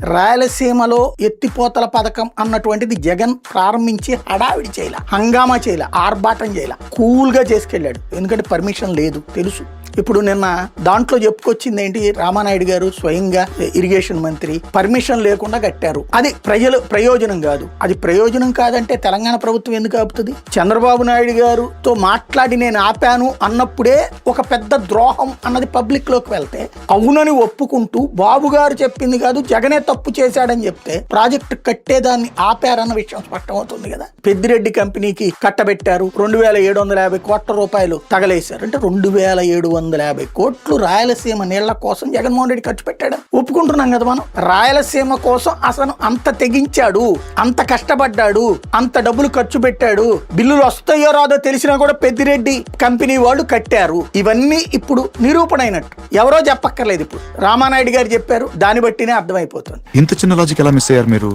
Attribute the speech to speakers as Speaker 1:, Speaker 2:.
Speaker 1: రాయలసీమలో ఎత్తిపోతల పథకం అన్నటువంటిది జగన్ ప్రారంభించి హడావిడి చేయాల, హంగామా చేయాల, ఆర్భాటం చేయాల, కూల్ గా చేసుకెళ్ళాడు. ఎందుకంటే పర్మిషన్ లేదు తెలుసు. ఇప్పుడు నిన్న దాంట్లో చెప్పుకొచ్చింది ఏంటి, రామానాయుడు గారు స్వయంగా ఇరిగేషన్ మంత్రి పర్మిషన్ లేకుండా కట్టారు. అది ప్రయోజనం కాదు. అది ప్రయోజనం కాదంటే తెలంగాణ ప్రభుత్వం ఎందుకు ఆపుతుంది? చంద్రబాబు నాయుడు గారుతో మాట్లాడి నేను ఆపాను అన్నప్పుడే ఒక పెద్ద ద్రోహం అన్నది పబ్లిక్ లోకి వెళ్తే అవునని ఒప్పుకుంటూ బాబు గారు చెప్పింది కాదు జగనే తప్పు చేశాడని చెప్తే ప్రాజెక్టు కట్టేదాన్ని ఆపారన్న విషయం స్పష్టమవుతుంది కదా. పెద్దిరెడ్డి కంపెనీకి కట్టబెట్టారు, 2750 కోట్ల రూపాయలు తగలేశారు. అంటే 2750 కోట్లు రాయలసీమ నీళ్ల కోసం జగన్మోహన్ రెడ్డి ఖర్చు పెట్టాడు. ఒప్పుకుంటున్నాం కదా మనం. రాయలసీమ కోసం అసలు అంత తెగించాడు, అంత కష్టపడ్డాడు, అంత డబ్బులు ఖర్చు పెట్టాడు. బిల్లులు వస్తాయో రాదో తెలిసినా కూడా పెద్దిరెడ్డి కంపెనీ వాళ్ళు కట్టారు. ఇవన్నీ ఇప్పుడు నిరూపణ అయినట్టు, ఎవరో చెప్పక్కర్లేదు. ఇప్పుడు రామానాయుడు గారు చెప్పారు, దాన్ని బట్టినే అర్థమైపోతుంది.
Speaker 2: ఇంత చిన్న లాజిక్ ఎలా మిస్ అయ్యారు మీరు?